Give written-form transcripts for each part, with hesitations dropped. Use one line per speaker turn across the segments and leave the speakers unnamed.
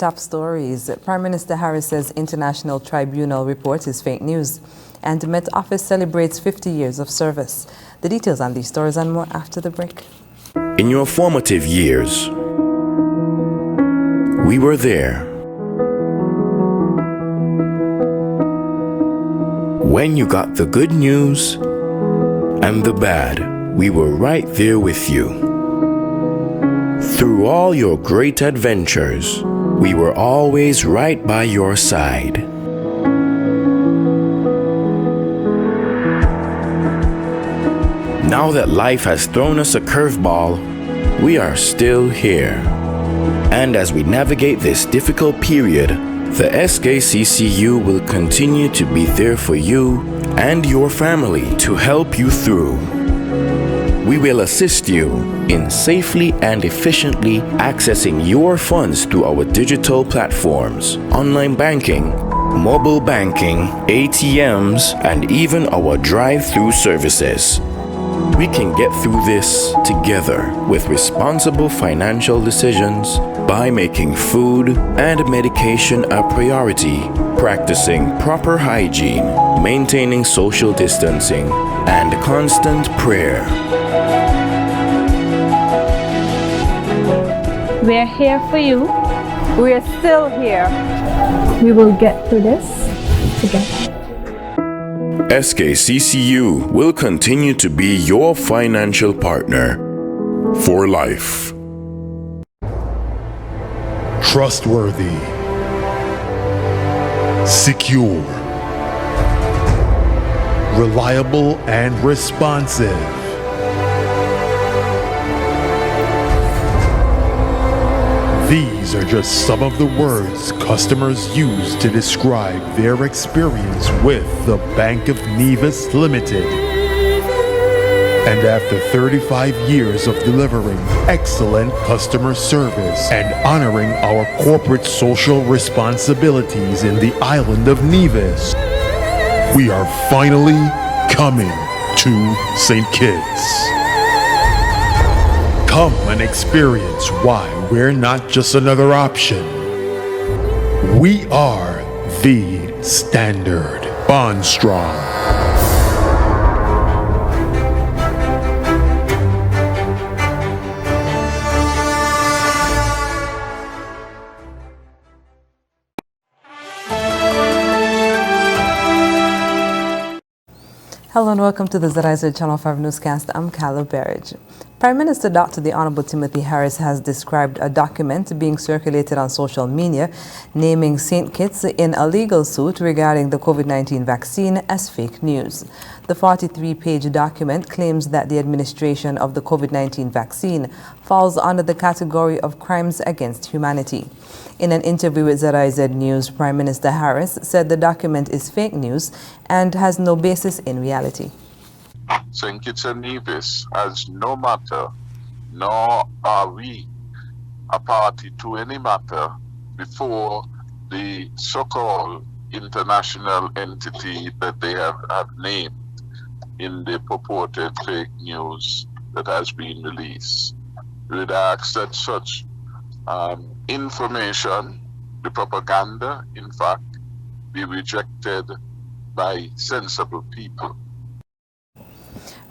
top stories. Prime Minister Harris says International Tribunal report is fake news. And Met Office celebrates 50 years of service. The details on these stories and more after the break.
In your formative years, we were there. When you got the good news and the bad, we were right there with you. Through all your great adventures, we were always right by your side. Now that life has thrown us a curveball, we are still here. And as we navigate this difficult period, the SKCCU will continue to be there for you and your family to help you through. We will assist you in safely and efficiently accessing your funds through our digital platforms, online banking, mobile banking, ATMs, and even our drive-through services. We can get through this together with responsible financial decisions by making food and medication a priority, practicing proper hygiene, maintaining social distancing, and constant prayer.
We're here for you.
We're still here.
We will get through this together.
SKCCU will continue to be your financial partner for life.
Trustworthy, secure, reliable, and responsive. These are just some of the words customers use to describe their experience with the Bank of Nevis Limited. And after 35 years of delivering excellent customer service and honoring our corporate social responsibilities in the island of Nevis, we are finally coming to St. Kitts. Come and experience why we're not just another option. We are the standard. Bond strong.
Hello and welcome to the ZIZ Channel 5 newscast. I'm Carla Berridge. Prime Minister Dr. the Honorable Timothy Harris has described a document being circulated on social media naming St. Kitts in a legal suit regarding the COVID-19 vaccine as fake news. The 43-page document claims that the administration of the COVID-19 vaccine falls under the category of crimes against humanity. In an interview with ZIZ News, Prime Minister Harris said the document is fake news and has no basis in reality.
St. Kitts and Nevis has no matter, nor are we a party to any matter before the so-called international entity that they have named in the purported fake news that has been released. We would ask that such information, the propaganda, in fact, be rejected by sensible people.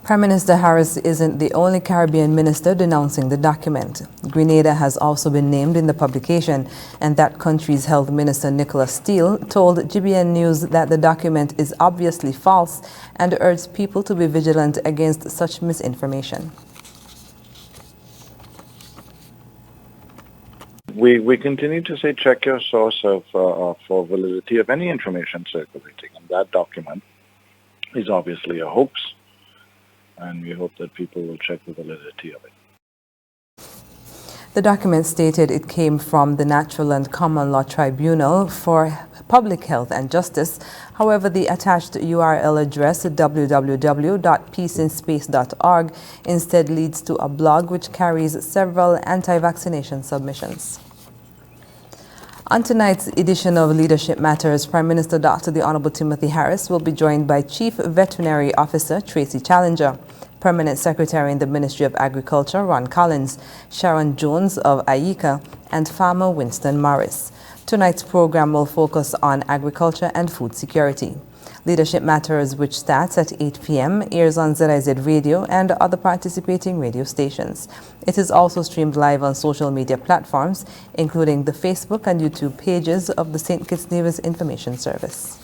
Prime Minister Harris isn't the only Caribbean minister denouncing the document. Grenada has also been named in the publication, and that country's health minister Nicholas Steele told GBN News that the document is obviously false and urged people to be vigilant against such misinformation.
We continue to say check your source for validity of any information circulating, and that document is obviously a hoax, and we hope that people will check the validity of it.
The document stated it came from the Natural and Common Law Tribunal for Public Health and Justice. However, the attached URL address www.peaceinspace.org instead leads to a blog which carries several anti-vaccination submissions. On tonight's edition of Leadership Matters, Prime Minister Dr. the Honorable Timothy Harris will be joined by Chief Veterinary Officer Tracy Challenger. Permanent Secretary in the Ministry of Agriculture, Ron Collins, Sharon Jones of AICA, and Farmer Winston Morris. Tonight's program will focus on agriculture and food security. Leadership Matters, which starts at 8 p.m., airs on ZIZ Radio and other participating radio stations. It is also streamed live on social media platforms, including the Facebook and YouTube pages of the St. Kitts Nevis Information Service.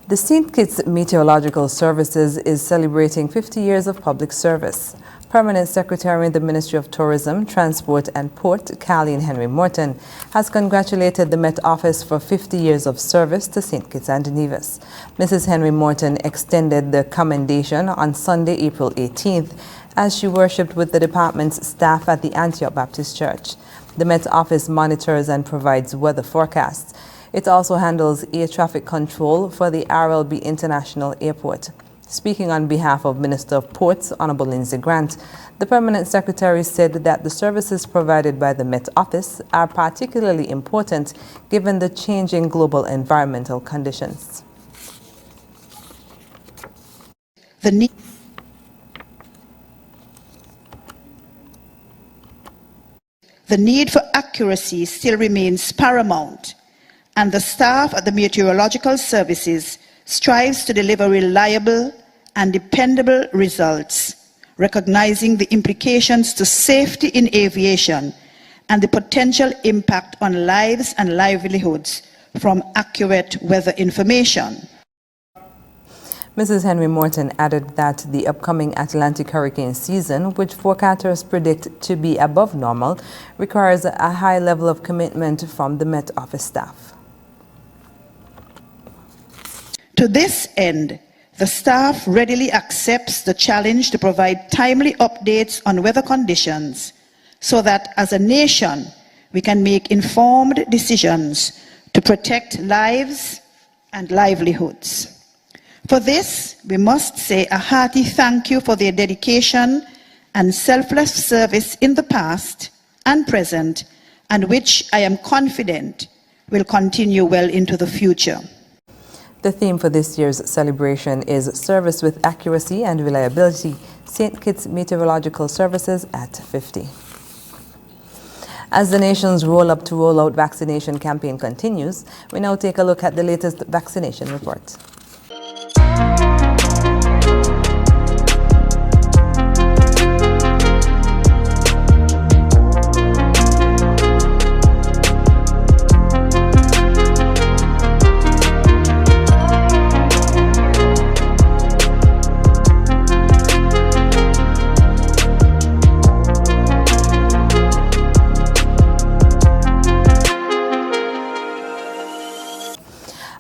The St. Kitts Meteorological Services is celebrating 50 years of public service. Permanent Secretary in the Ministry of Tourism, Transport and Port, Colleen Henry Morton, has congratulated the Met Office for 50 years of service to St. Kitts and Nevis. Mrs. Henry Morton extended the commendation on Sunday, April 18th, as she worshipped with the department's staff at the Antioch Baptist Church. The Met Office monitors and provides weather forecasts. It also handles air traffic control for the RLB International Airport. Speaking on behalf of Minister of Ports, Honorable Lindsay Grant, the Permanent Secretary said that the services provided by the Met Office are particularly important given the changing global environmental conditions.
The need for accuracy still remains paramount, and the staff at the Meteorological Services strives to deliver reliable and dependable results, recognizing the implications to safety in aviation and the potential impact on lives and livelihoods from accurate weather information.
Mrs. Henry Morton added that the upcoming Atlantic hurricane season, which forecasters predict to be above normal, requires a high level of commitment from the Met Office staff.
To this end, the staff readily accepts the challenge to provide timely updates on weather conditions so that as a nation we can make informed decisions to protect lives and livelihoods. For this, we must say a hearty thank you for their dedication and selfless service in the past and present, and which I am confident will continue well into the future.
The theme for this year's celebration is Service with Accuracy and Reliability, St. Kitts Meteorological Services at 50. As the nation's roll-up to roll-out vaccination campaign continues, we now take a look at the latest vaccination report.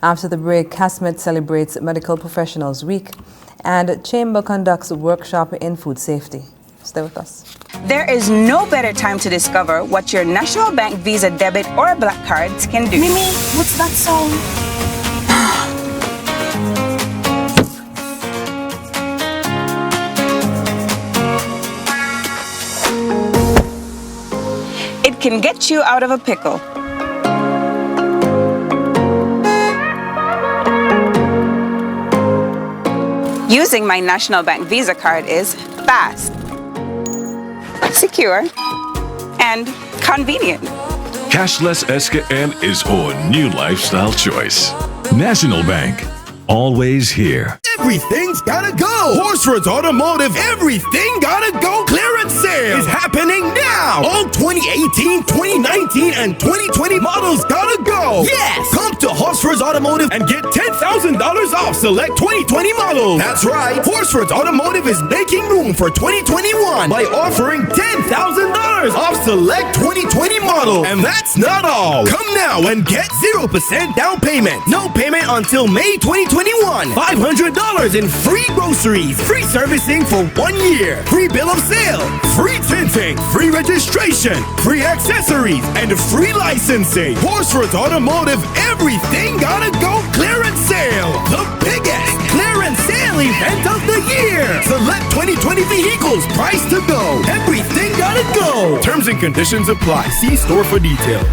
After the break, CASMET celebrates Medical Professionals Week and Chamber conducts a workshop in food safety. Stay with us.
There is no better time to discover what your National Bank Visa debit or black cards can do.
Mimi, what's that song?
It can get you out of a pickle. Using my National Bank Visa card is fast, secure, and convenient.
Cashless SKN is our new lifestyle choice. National Bank, always here.
Everything's gotta go! Horsford's Automotive, everything gotta go clearance sale is happening now! All 2018, 2019, and 2020 models gotta go! Yes! Come to Horsford's Automotive and get $10,000 off select 2020 models! That's right! Horsford's Automotive is making room for 2021 by offering $10,000 off select 2020 models! And that's not all! Come now and get 0% down payment! No payment until May 2021! $500 in free groceries, free servicing for 1 year, free bill of sale, free tinting, free registration, free accessories, and free licensing. Horsford's Automotive, everything gotta go clearance sale. The biggest clearance sale event of the year. Select 2020 vehicles, price to go. Everything gotta go. Terms and conditions apply. See store for details.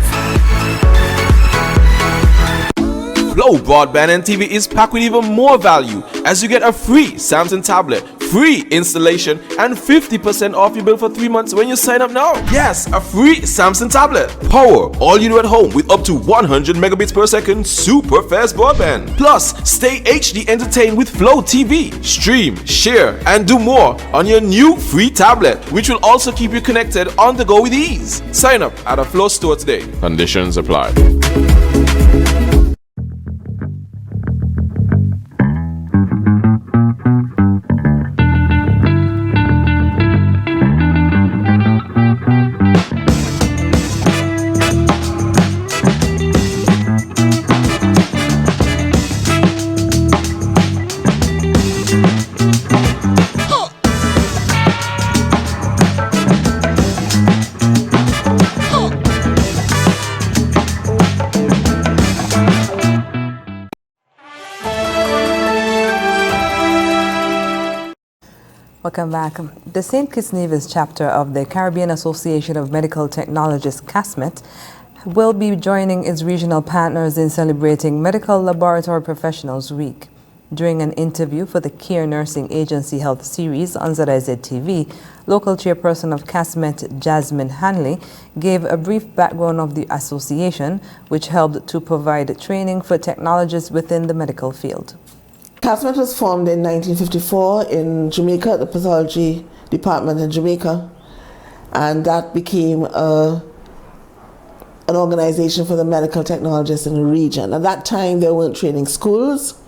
Flow Broadband and TV is packed with even more value as you get a free Samsung tablet, free installation, and 50% off your bill for 3 months when you sign up now. Yes, a free Samsung tablet. Power all you do at home with up to 100 megabits per second super fast broadband. Plus, stay HD entertained with Flow TV. Stream, share, and do more on your new free tablet, which will also keep you connected on the go with ease. Sign up at a Flow store today. Conditions apply.
Welcome back. The St. Kitts Nevis chapter of the Caribbean Association of Medical Technologists, CASMET, will be joining its regional partners in celebrating Medical Laboratory Professionals Week. During an interview for the Care Nursing Agency Health Series on ZIZ TV, local chairperson of CASMET, Jasmine Hanley, gave a brief background of the association, which helped to provide training for technologists within the medical field.
CASMET was formed in 1954 in Jamaica, the pathology department in Jamaica, and that became an organization for the medical technologists in the region. At that time, there weren't training schools,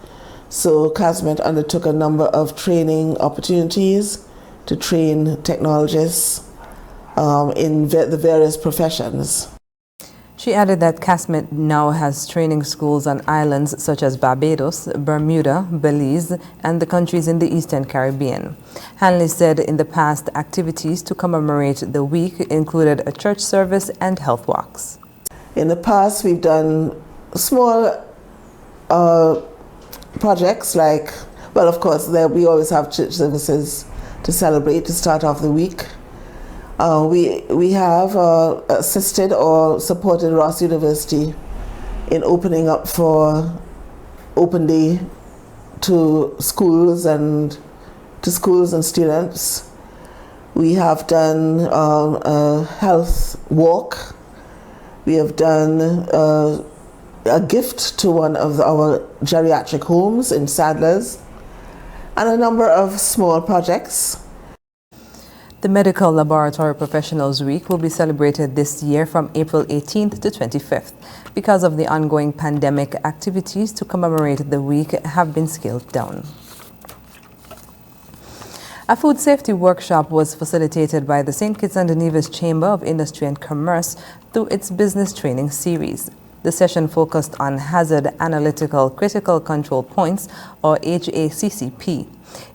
so CASMET undertook a number of training opportunities to train technologists in the various professions.
She added that CASMET now has training schools on islands such as Barbados, Bermuda, Belize, and the countries in the Eastern Caribbean. Hanley said in the past, activities to commemorate the week included a church service and health walks.
In the past, we've done small projects like, well, of course, we always have church services to celebrate to start off the week. We have assisted or supported Ross University in opening up for open day to schools and students. We have done a health walk. We have done a gift to one of our geriatric homes in Sadler's, and a number of small projects.
The Medical Laboratory Professionals Week will be celebrated this year from April 18th to 25th. Because of the ongoing pandemic, activities to commemorate the week have been scaled down. A food safety workshop was facilitated by the St. Kitts and Nevis Chamber of Industry and Commerce through its business training series. The session focused on Hazard Analytical Critical Control Points, or HACCP.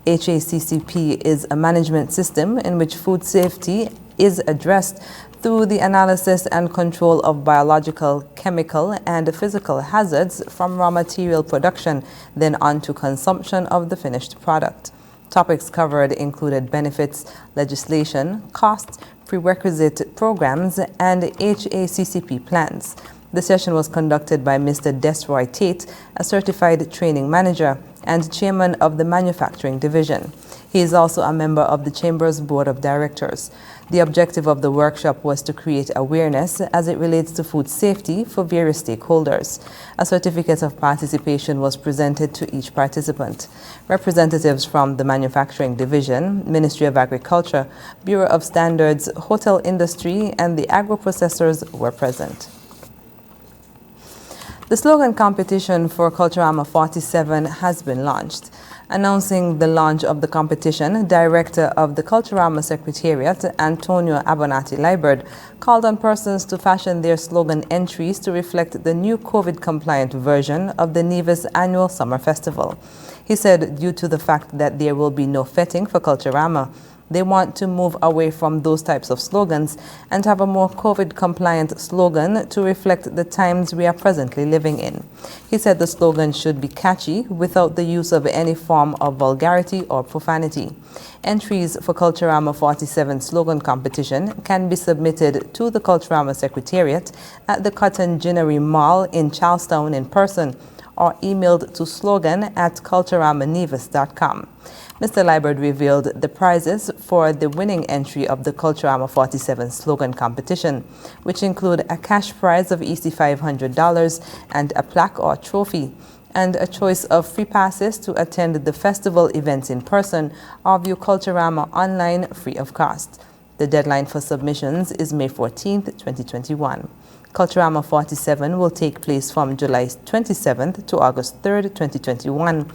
HACCP is a management system in which food safety is addressed through the analysis and control of biological, chemical, and physical hazards from raw material production, then on to consumption of the finished product. Topics covered included benefits, legislation, costs, prerequisite programs, and HACCP plans. The session was conducted by Mr. Desroy Tate, a certified training manager and chairman of the manufacturing division. He is also a member of the Chamber's Board of Directors. The objective of the workshop was to create awareness as it relates to food safety for various stakeholders. A certificate of participation was presented to each participant. Representatives from the Manufacturing Division, Ministry of Agriculture, Bureau of Standards, hotel industry, and the agro-processors were present. The slogan competition for Culturama 47 has been launched. Announcing the launch of the competition, Director of the Culturama Secretariat, Antonio Abonati-Liberd, called on persons to fashion their slogan entries to reflect the new COVID-compliant version of the Nevis Annual Summer Festival. He said due to the fact that there will be no fetting for Culturama, they want to move away from those types of slogans and have a more COVID-compliant slogan to reflect the times we are presently living in. He said the slogan should be catchy without the use of any form of vulgarity or profanity. Entries for Culturama 47 slogan competition can be submitted to the Culturama Secretariat at the Cotton Ginnery Mall in Charlestown in person, or emailed to slogan@culturamanevis.com. Mr. Liebert revealed the prizes for the winning entry of the Culturama 47 slogan competition, which include a cash prize of EC $500 and a plaque or trophy, and a choice of free passes to attend the festival events in person or view Culturama online free of cost. The deadline for submissions is May 14th, 2021. Culturama 47 will take place from July 27th to August 3rd, 2021.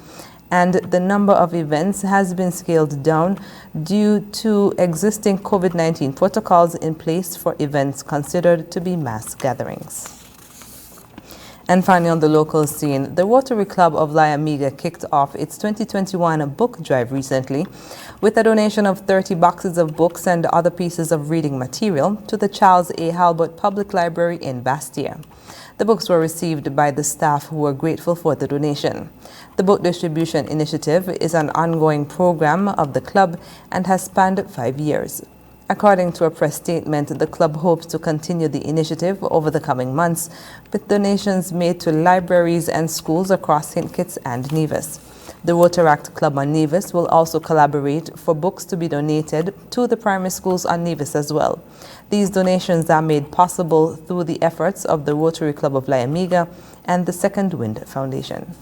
And the number of events has been scaled down due to existing COVID-19 protocols in place for events considered to be mass gatherings. And finally, on the local scene, the Rotary Club of La Amiga kicked off its 2021 book drive recently with a donation of 30 boxes of books and other pieces of reading material to the Charles A. Halbert Public Library in Bastia. The books were received by the staff, who were grateful for the donation. The book distribution initiative is an ongoing program of the club and has spanned 5 years. According to a press statement, the club hopes to continue the initiative over the coming months with donations made to libraries and schools across St. Kitts and Nevis. The Rotaract Club on Nevis will also collaborate for books to be donated to the primary schools on Nevis as well. These donations are made possible through the efforts of the Rotary Club of La Amiga and the Second Wind Foundation.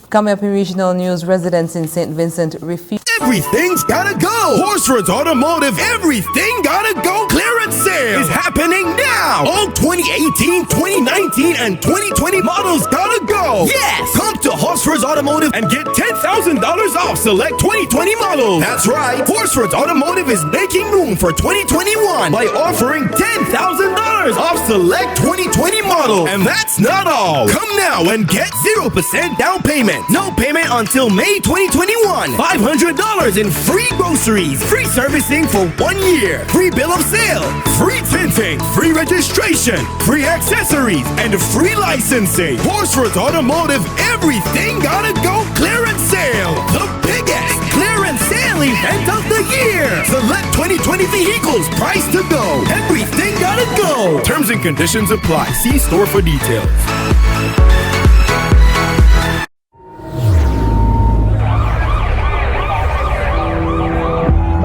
Coming up in regional news, residents in St. Vincent refuse.
Everything's gotta go! Horsford's Automotive, everything gotta go! Clearance sale is happening now! All 2018, 2019, and 2020 models gotta go! Yes! Come to Horsford's Automotive and get $10,000 off select 2020 models! That's right! Horsford's Automotive is making room for 2021 by offering $10,000 off select 2020 models! And that's not all! Come now and get 0% down payment! No payment until May 2021! $500 in free groceries, free servicing for 1 year, free bill of sale, free tinting, free registration, free accessories, and free licensing. Horsford's Automotive, everything gotta go clearance sale. The biggest clearance sale event of the year. Select 2020 vehicles, price to go. Everything gotta go. Terms and conditions apply. See store for details.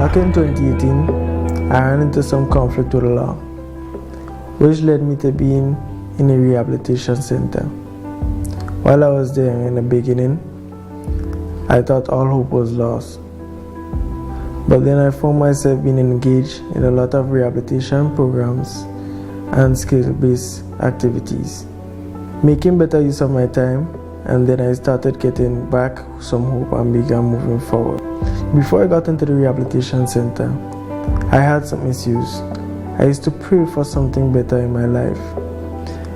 Back in 2018, I ran into some conflict with the law, which led me to being in a rehabilitation center. While I was there in the beginning, I thought all hope was lost. But then I found myself being engaged in a lot of rehabilitation programs and skill-based activities, making better use of my time, and then I started getting back some hope and began moving forward. Before I got into the rehabilitation center, I had some issues. I used to pray for something better in my life,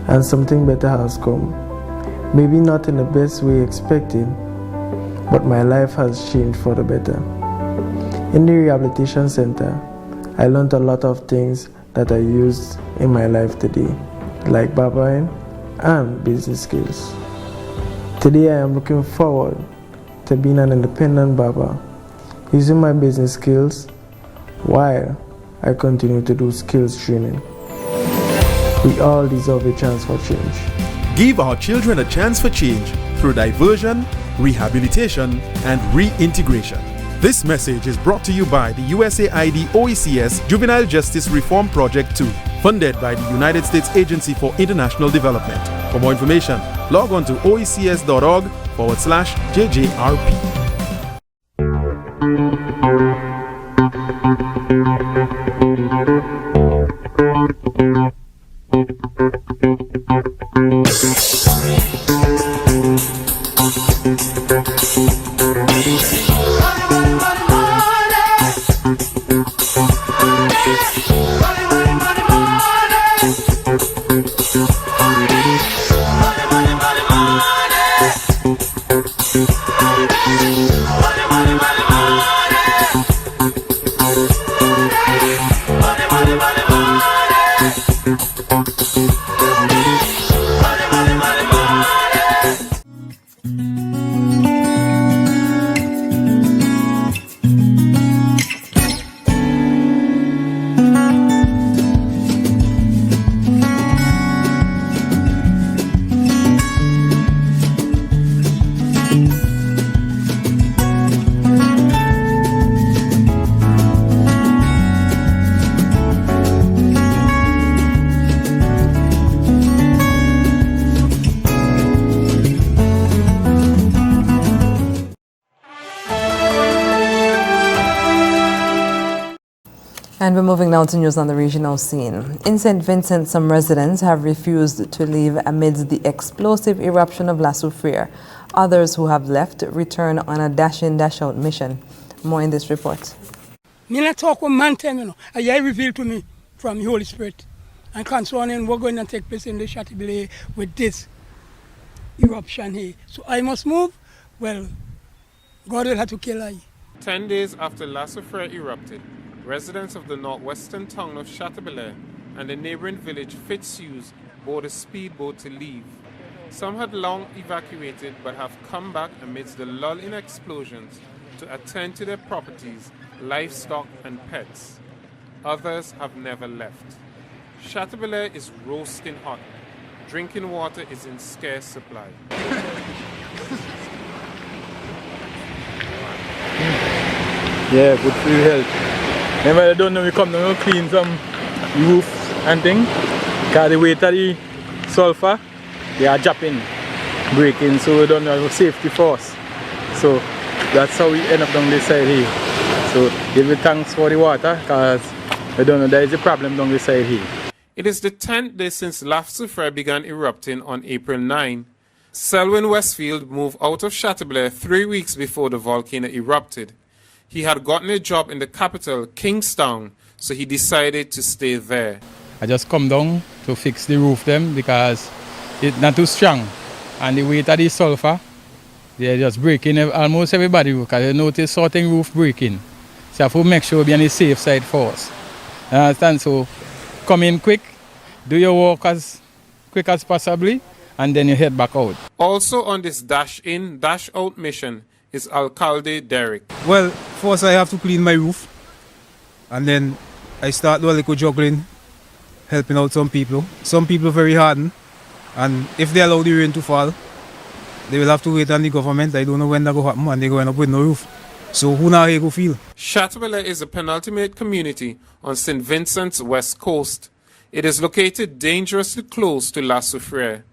and something better has come. Maybe not in the best way expected, but my life has changed for the better. In the rehabilitation center, I learned a lot of things that I used in my life today, like barbering and business skills. Today I am looking forward to being an independent barber, using my business skills while I continue to do skills training. We all deserve a chance for change.
Give our children a chance for change through diversion, rehabilitation, and reintegration. This message is brought to you by the USAID OECS Juvenile Justice Reform Project 2, funded by the United States Agency for International Development. For more information, log on to oecs.org/JJRP.
Money, money, money, money.
And we're moving now to news on the regional scene. In St. Vincent, some residents have refused to leave amidst the explosive eruption of La Soufrière. Others who have left return on a dash-in, dash-out mission. More in this report.
Me not talk with man time, you know. I revealed to me from the Holy Spirit. And concerning what's going to take place in the Chateaubriand with this eruption here. So I must move. Well, God will have to kill I.
10 days after La Soufrière erupted, residents of the northwestern town of Chateaubriand and the neighboring village Fitzhughes board a speedboat to leave. Some had long evacuated but have come back amidst the lull in explosions to attend to their properties, livestock and pets. Others have never left. Chateaubriand is roasting hot. Drinking water is in scarce supply.
Yeah, good for your health. Remember, I don't know, we come down and clean some roofs and things. Because the weight of the sulfur, they are dropping, breaking, so we don't have safety for us. So that's how we end up down this side here. So give you thanks for the water, because I don't know, there is a problem down this side here.
It is the 10th day since La Soufrière began erupting on April 9. Selwyn Westfield moved out of Chateaubriand 3 weeks before the volcano erupted. He had gotten a job in the capital, Kingstown, so he decided to stay there.
I just come down to fix the roof them because it's not too strong. And the weight of the sulfur, they're just breaking almost everybody because you notice certain roof breaking. So I have to make sure we are on the safe side for us. Understand? So come in quick, do your work as quick as possibly, and then you head back out.
Also on this dash-in, dash-out mission is Alcalde Derek.
Well, first I have to clean my roof, and then I start doing a little juggling, helping out some people. Some people very hardened, and if they allow the rain to fall, they will have to wait on the government. I don't know when that will happen, and they go end up with no roof. So who now he go feel?
Chateaubriand is a penultimate community on St. Vincent's west coast. It is located dangerously close to La Soufrière.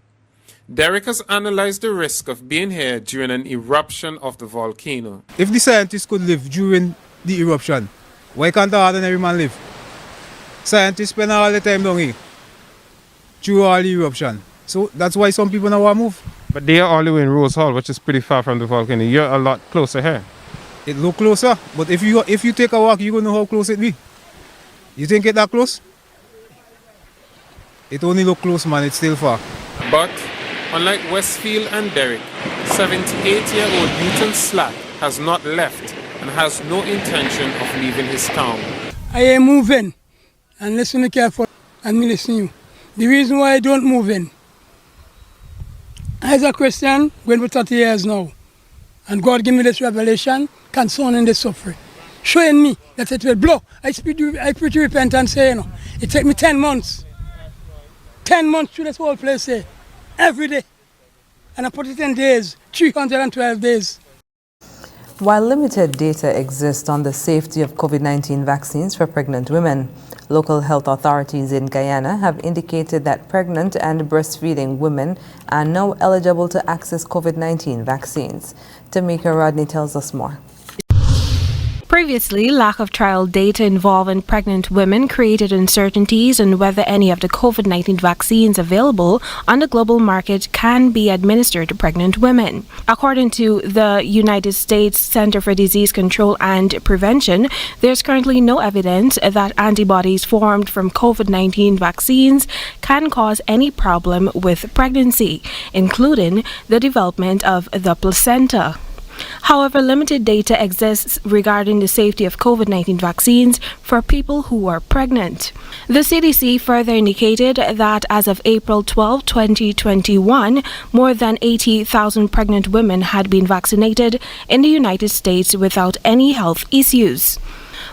Derek has analyzed the risk of being here during an eruption of the volcano.
If the scientists could live during the eruption, why can't the ordinary man live? Scientists spend all the time down here through all the eruption. So that's why some people now want to move.
But they are all the way in Rose Hall, which is pretty far from the volcano. You're a lot closer here.
It look closer, but if you take a walk, you're going to know how close it be. You think it that close? It only look close, man. It's still far.
But unlike Westfield and Derek, 78-year-old Newton Slack has not left and has no intention of leaving his town.
I am moving, and listen to me careful, and me listen to you. The reason why I don't move in, as a Christian, going for 30 years now, and God gave me this revelation concerning the suffering, showing me that it will blow. I preach repentance, say, you know, it take me 10 months. 10 months through this whole place here, every day. And I put it in days, 312 days.
While limited data exists on the safety of COVID-19 vaccines for pregnant women, local health authorities in Guyana have indicated that pregnant and breastfeeding women are now eligible to access COVID-19 vaccines. Tamika Rodney tells us more.
Previously, lack of trial data involving pregnant women created uncertainties on whether any of the COVID-19 vaccines available on the global market can be administered to pregnant women. According to the United States Center for Disease Control and Prevention, there's currently no evidence that antibodies formed from COVID-19 vaccines can cause any problem with pregnancy, including the development of the placenta. However, limited data exists regarding the safety of COVID-19 vaccines for people who are pregnant. The CDC further indicated that as of April 12, 2021, more than 80,000 pregnant women had been vaccinated in the United States without any health issues.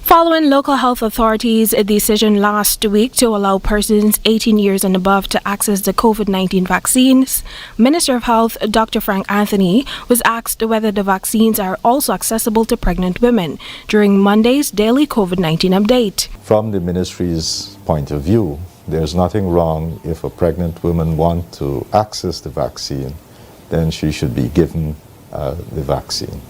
Following local health authorities' decision last week to allow persons 18 years and above to access the COVID-19 vaccines, Minister of Health Dr. Frank Anthony was asked whether the vaccines are also accessible to pregnant women during Monday's daily COVID-19 update.
From the ministry's point of view, there's nothing wrong if a pregnant woman wants to access the vaccine, then she should be given the vaccine.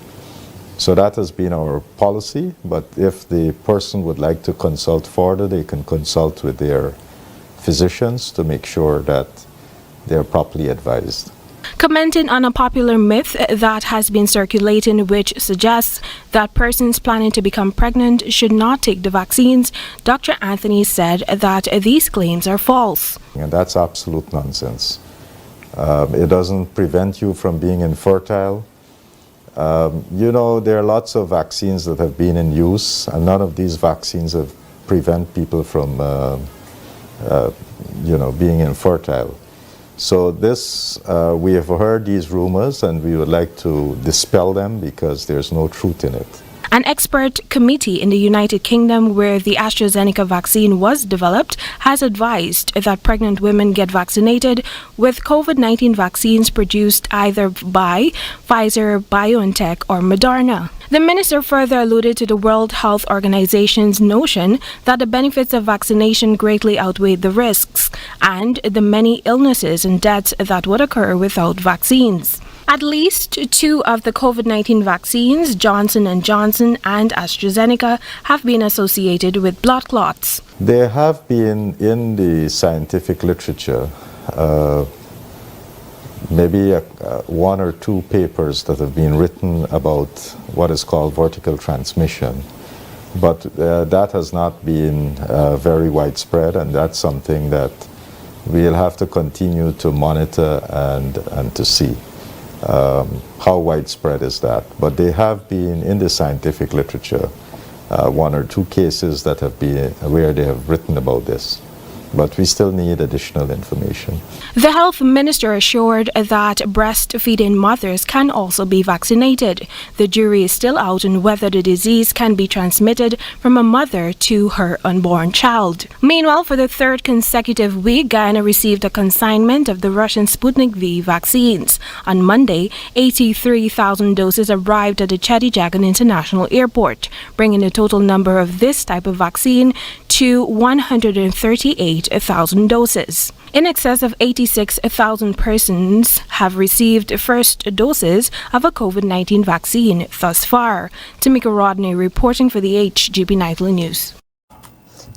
So that has been our policy, but if the person would like to consult further, they can consult with their physicians to make sure that they're properly advised.
Commenting on a popular myth that has been circulating which suggests that persons planning to become pregnant should not take the vaccines, Dr. Anthony said that these claims are false.
And that's absolute nonsense. It doesn't prevent you from being infertile. You know, there are lots of vaccines that have been in use, and none of these vaccines have prevent people from, you know, being infertile. So this, we have heard these rumors, and we would like to dispel them because there's no truth in it.
An expert committee in the United Kingdom where the AstraZeneca vaccine was developed has advised that pregnant women get vaccinated with COVID-19 vaccines produced either by Pfizer, BioNTech, or Moderna. The minister further alluded to the World Health Organization's notion that the benefits of vaccination greatly outweigh the risks and the many illnesses and deaths that would occur without vaccines. At least 2 of the COVID-19 vaccines, Johnson & Johnson and AstraZeneca, have been associated with blood clots.
There have been in the scientific literature maybe 1 or 2 papers that have been written about what is called vertical transmission. But that has not been very widespread, and that's something that we'll have to continue to monitor and to see. How widespread is that? But they have been in the scientific literature 1 or 2 cases that have been where they have written about this. But we still need additional information.
The health minister assured that breastfeeding mothers can also be vaccinated. The jury is still out on whether the disease can be transmitted from a mother to her unborn child. Meanwhile, for the 3rd consecutive week, Guyana received a consignment of the Russian Sputnik V vaccines. On Monday, 83,000 doses arrived at the Chedijagan International Airport, bringing the total number of this type of vaccine to 138,000 doses. In excess of 86,000 persons have received first doses of a COVID-19 vaccine thus far. Tamika Rodney reporting for the HGP Nightly News.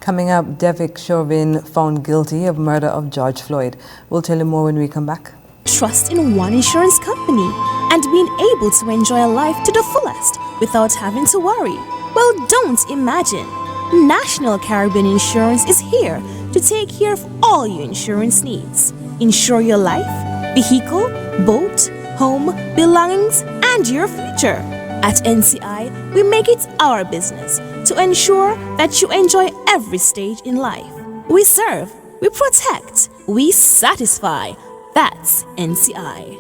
Coming up, Derek Chauvin found guilty of murder of George Floyd. We'll tell you more when we come back.
Trust in one insurance company and being able to enjoy a life to the fullest without having to worry. Well, don't imagine. National Caribbean Insurance is here to take care of all your insurance needs. Insure your life, vehicle, boat, home, belongings, and your future. At NCI, we make it our business to ensure that you enjoy every stage in life. We serve, we protect, we satisfy. That's NCI.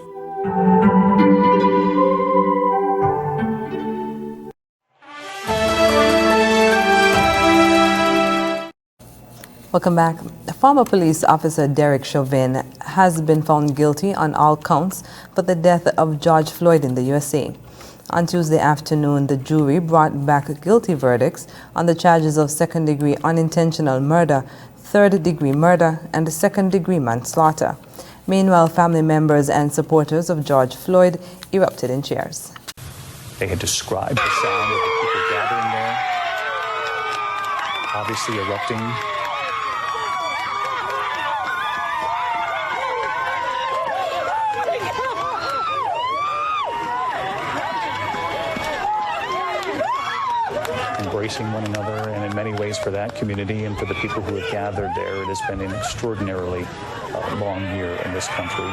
Welcome back. Former police officer Derek Chauvin has been found guilty on all counts for the death of George Floyd in the USA. On Tuesday afternoon, the jury brought back guilty verdicts on the charges of second-degree unintentional murder, third-degree murder, and second-degree manslaughter. Meanwhile, family members and supporters of George Floyd erupted in cheers.
They had described the sound of the people gathering there, obviously erupting. Embracing one another, and in many ways for that community and for the people who have gathered there, it has been an extraordinarily long year in this country.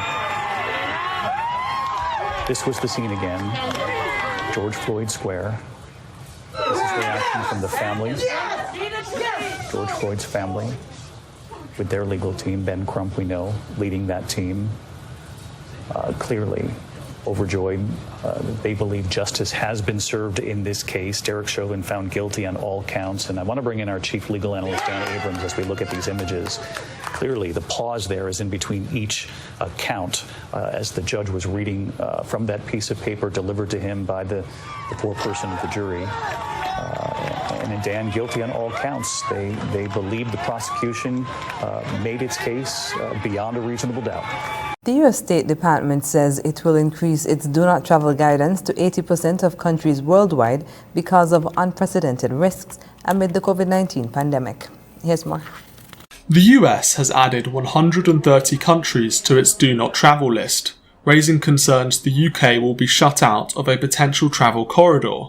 This was the scene again, George Floyd Square. This is reaction from the families, George Floyd's family, with their legal team, Ben Crump, we know, leading that team, clearly overjoyed. They believe justice has been served in this case. Derek Chauvin found guilty on all counts. And I want to bring in our chief legal analyst, Dan Abrams, as we look at these images. Clearly, the pause there is in between each count as the judge was reading from that piece of paper delivered to him by the foreperson of the jury. And in Dan, guilty on all counts. They believe the prosecution made its case beyond a reasonable doubt.
The U.S. State Department says it will increase its do not travel guidance to 80% of countries worldwide because of unprecedented risks amid the COVID-19 pandemic. Here's more.
The US has added 130 countries to its do not travel list, raising concerns the UK will be shut out of a potential travel corridor.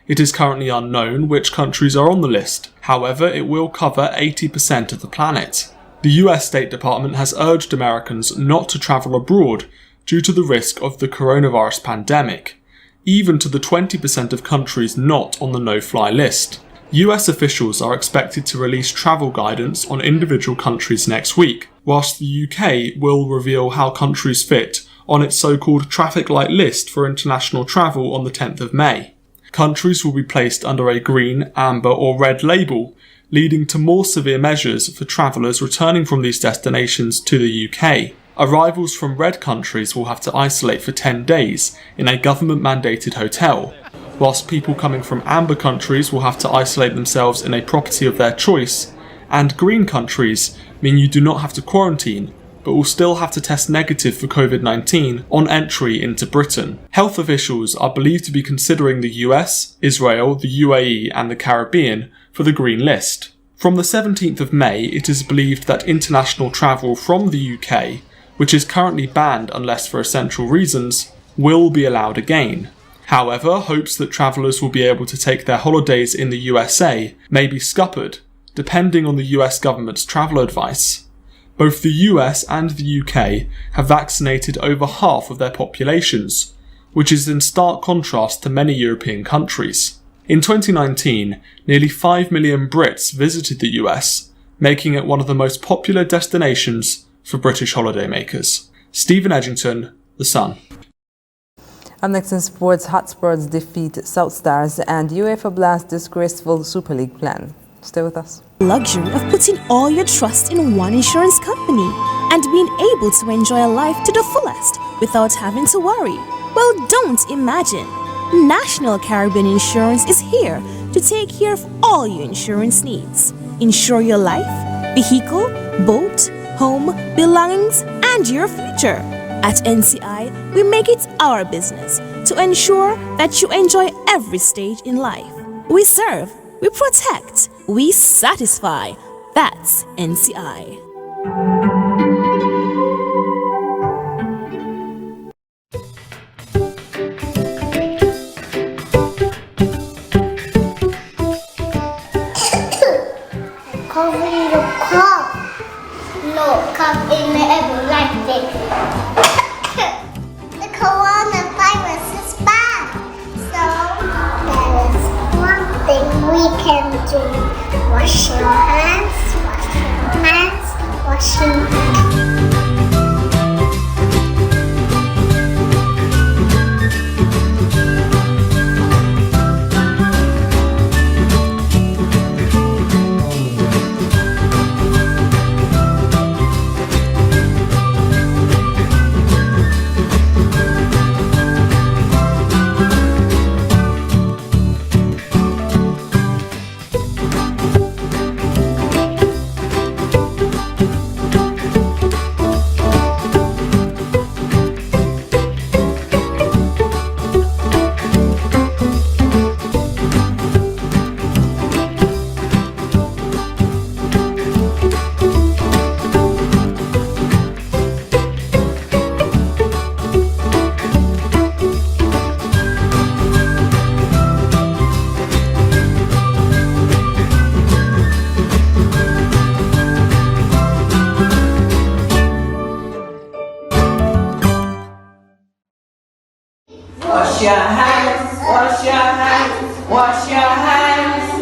It is currently unknown which countries are on the list, however it will cover 80% of the planet. The US State Department has urged Americans not to travel abroad due to the risk of the coronavirus pandemic, even to the 20% of countries not on the no-fly list. US officials are expected to release travel guidance on individual countries next week, whilst the UK will reveal how countries fit on its so-called traffic light list for international travel on the 10th of May. Countries will be placed under a green, amber or red label, leading to more severe measures for travellers returning from these destinations to the UK. Arrivals from red countries will have to isolate for 10 days in a government-mandated hotel, whilst people coming from amber countries will have to isolate themselves in a property of their choice, and green countries mean you do not have to quarantine, but will still have to test negative for COVID-19 on entry into Britain. Health officials are believed to be considering the US, Israel, the UAE and the Caribbean for the green list. From the 17th of May, it is believed that international travel from the UK, which is currently banned unless for essential reasons, will be allowed again. However, hopes that travellers will be able to take their holidays in the USA may be scuppered, depending on the US government's travel advice. Both the US and the UK have vaccinated over half of their populations, which is in stark contrast to many European countries. In 2019, nearly 5 million Brits visited the US, making it one of the most popular destinations for British holidaymakers. Stephen Edgington, The Sun.
Up next in sports, Hotspurs defeat South Stars and UEFA blast disgraceful Super League plan. Stay with us.
Luxury of putting all your trust in one insurance company and being able to enjoy a life to the fullest without having to worry. Well, don't imagine. National Caribbean Insurance is here to take care of all your insurance needs. Insure your life, vehicle, boat, home, belongings, and your future. At NCI, we make it our business to ensure that you enjoy every stage in life. We serve, we protect, we satisfy. That's NCI.
Covering the cup. No cup in the ever like this. The coronavirus is bad. So there is one thing we can do. Wash your hands, wash your hands, wash your hands.
Wash your hands, wash your hands, wash your hands.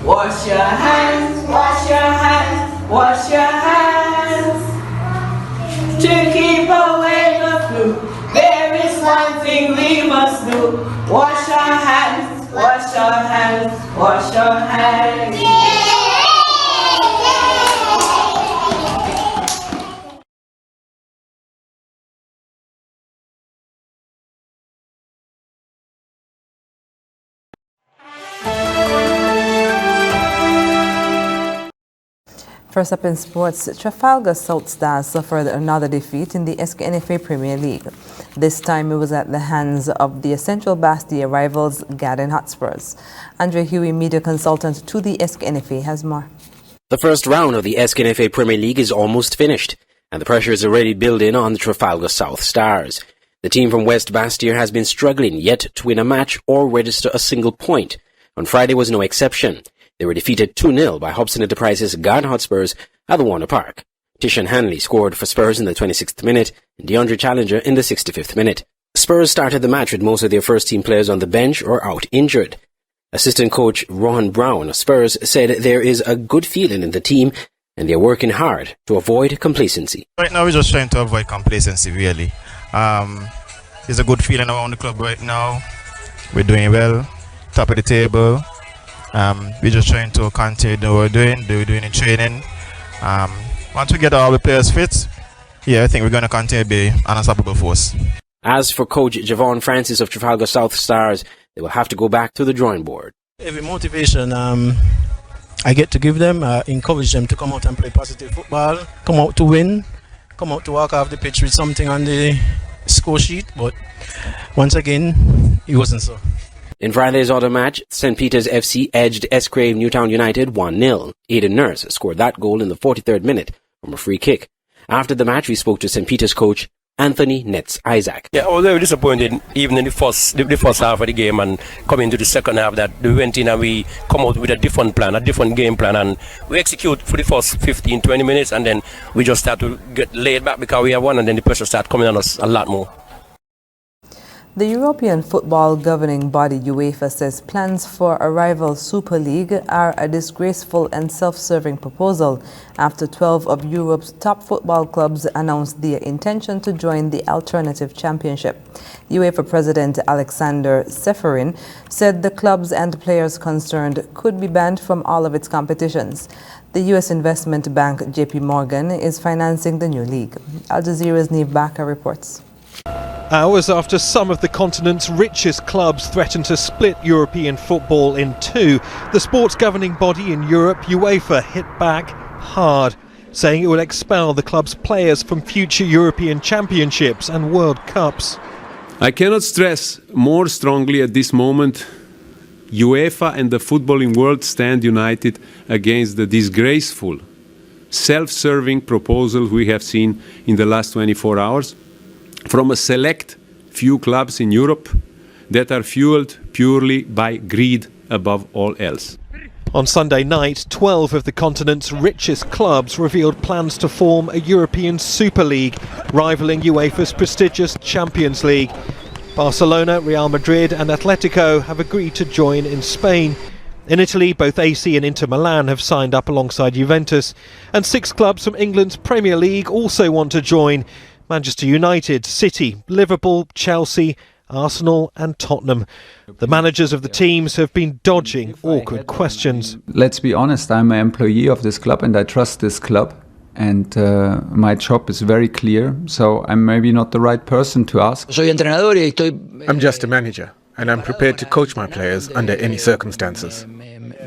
Wash your hands, wash your hands, wash your hands. To keep away the flu, there is one thing we must do. Wash our hands, wash our hands, wash our hands.
First up in sports, Trafalgar South Stars suffered another defeat in the SKNFA Premier League. This time it was at the hands of the Central Bastia rivals Garden Hotspurs. Andre Huey, media consultant to the SKNFA, has more.
The first round of the SKNFA Premier League is almost finished, and the pressure is already building on the Trafalgar South Stars. The team from West Bastia has been struggling yet to win a match or register a single point. On Friday was no exception. They were defeated 2-0 by Hobson Enterprises Garden Hotspurs at the Warner Park. Tishan Hanley scored for Spurs in the 26th minute and DeAndre Challenger in the 65th minute. Spurs started the match with most of their first-team players on the bench or out injured. Assistant coach Rohan Brown of Spurs said there is a good feeling in the team and they're working hard to avoid complacency.
Right now we're just trying to avoid complacency, really. There's a good feeling around the club right now. We're doing well, top of the table. We're just trying to continue what we're doing in training. Once we get all the players fit, I think we're going to continue to be an unstoppable force.
As for coach Javon Francis of Trafalgar South Stars, they will have to go back to the drawing board.
Every motivation I get to give them, encourage them to come out and play positive football, come out to win, come out to walk off the pitch with something on the score sheet, but once again, it wasn't so.
In Friday's other match, St. Peter's FC edged Escrave Newtown United 1-0. Aidan Nurse scored that goal in the 43rd minute from a free kick. After the match, we spoke to St. Peter's coach Anthony Netz Isaac.
Yeah, I was very disappointed even in the first half of the game, and coming into the second half that we went in and we come out with a different plan, a different game plan, and we execute for the first 15-20 minutes, and then we just start to get laid back because we have won, and then the pressure start coming on us a lot more.
The European football governing body UEFA says plans for a rival Super League are a disgraceful and self-serving proposal after 12 of Europe's top football clubs announced their intention to join the alternative championship. UEFA President Alexander Seferin said the clubs and players concerned could be banned from all of its competitions. The U.S. investment bank JP Morgan is financing the new league. Al Jazeera's Neve Baka reports.
Hours after some of the continent's richest clubs threatened to split European football in two, the sports governing body in Europe, UEFA, hit back hard, saying it would expel the club's players from future European championships and World Cups.
I cannot stress more strongly at this moment, UEFA and the footballing world stand united against the disgraceful, self-serving proposals we have seen in the last 24 hours. From a select few clubs in Europe that are fueled purely by greed above all else.
On Sunday night, 12 of the continent's richest clubs revealed plans to form a European Super League, rivaling UEFA's prestigious Champions League. Barcelona, Real Madrid and Atletico have agreed to join in Spain. In Italy, both AC and Inter Milan have signed up alongside Juventus, and 6 clubs from England's Premier League also want to join. Manchester United, City, Liverpool, Chelsea, Arsenal and Tottenham. The managers of the teams have been dodging awkward questions.
Let's be honest, I'm an employee of this club and I trust this club, and my job is very clear, so I'm maybe not the right person to ask.
I'm just a manager and I'm prepared to coach my players under any circumstances.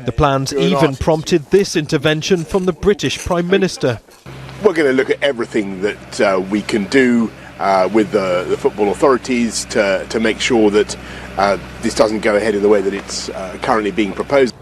The plans even prompted this intervention from the British Prime Minister.
We're going to look at everything that we can do with the football authorities to make sure that this doesn't go ahead in the way that it's currently being proposed.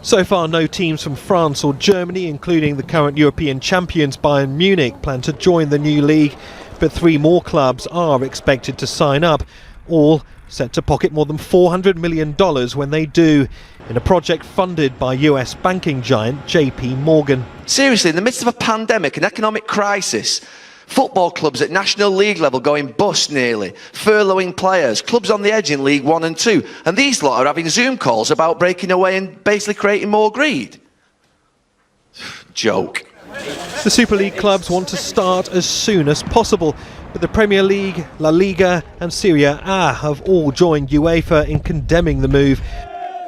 So far, no teams from France or Germany, including the current European champions Bayern Munich, plan to join the new league, but 3 more clubs are expected to sign up, all set to pocket more than $400 million when they do, in a project funded by US banking giant JP Morgan.
Seriously, in the midst of a pandemic and economic crisis, football clubs at National League level going bust nearly, furloughing players, clubs on the edge in League 1 and 2, and these lot are having Zoom calls about breaking away and basically creating more greed. Joke.
The Super League clubs want to start as soon as possible, but the Premier League, La Liga and Serie A have all joined UEFA in condemning the move.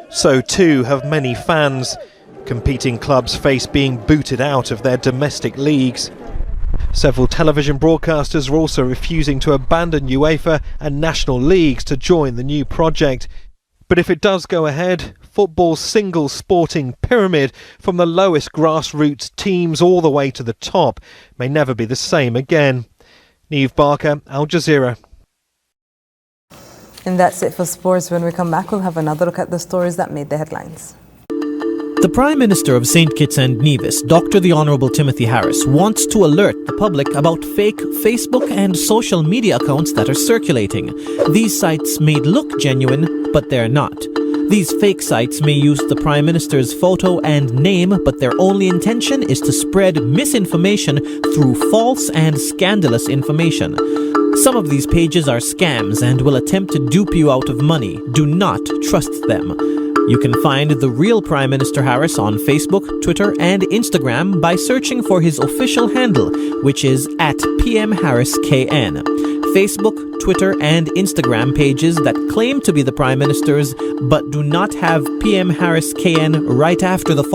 So too have many fans. Competing clubs face being booted out of their domestic leagues. Several television broadcasters are also refusing to abandon UEFA and national leagues to join the new project. But if it does go ahead, football's single sporting pyramid, from the lowest grassroots teams all the way to the top, may never be the same again. Neve Barker, Al Jazeera.
And that's it for sports. When we come back, we'll have another look at the stories that made the headlines.
The Prime Minister of St. Kitts and Nevis, Dr. the Honourable Timothy Harris, wants to alert the public about fake Facebook and social media accounts that are circulating. These sites may look genuine, but they're not. These fake sites may use the Prime Minister's photo and name, but their only intention is to spread misinformation through false and scandalous information. Some of these pages are scams and will attempt to dupe you out of money. Do not trust them. You can find the real Prime Minister Harris on Facebook, Twitter, and Instagram by searching for his official handle, which is @PMHarrisKN. Facebook, Twitter, and Instagram pages that claim to be the Prime Minister's but do not have PM Harris KN right after the /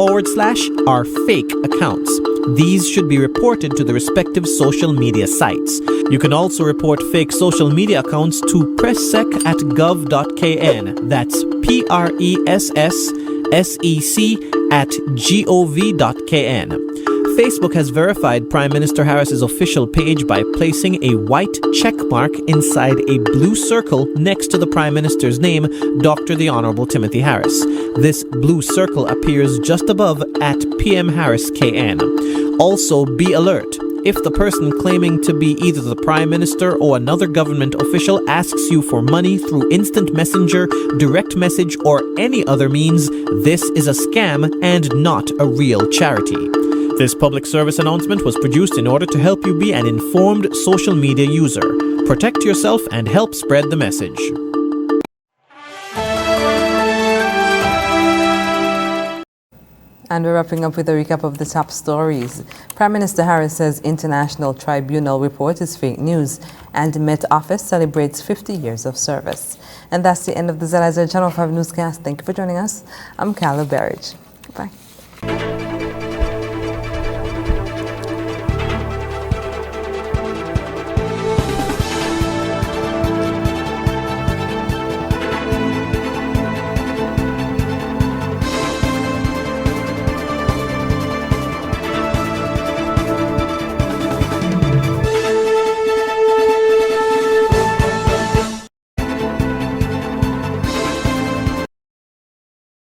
are fake accounts. These should be reported to the respective social media sites. You can also report fake social media accounts to presssec@gov.kn. That's PRESSEC@gov.kn. Facebook has verified Prime Minister Harris's official page by placing a white check mark inside a blue circle next to the Prime Minister's name, Dr. the Honourable Timothy Harris. This blue circle appears just above @PMHarrisKN. Also, be alert. If the person claiming to be either the Prime Minister or another government official asks you for money through instant messenger, direct message, or any other means, this is a scam and not a real charity. This public service announcement was produced in order to help you be an informed social media user. Protect yourself and help spread the message.
And we're wrapping up with a recap of the top stories. Prime Minister Harris says International Tribunal report is fake news, and Met Office celebrates 50 years of service. And that's the end of the ZIZ Channel 5 newscast. Thank you for joining us. I'm Carla Berridge. Goodbye.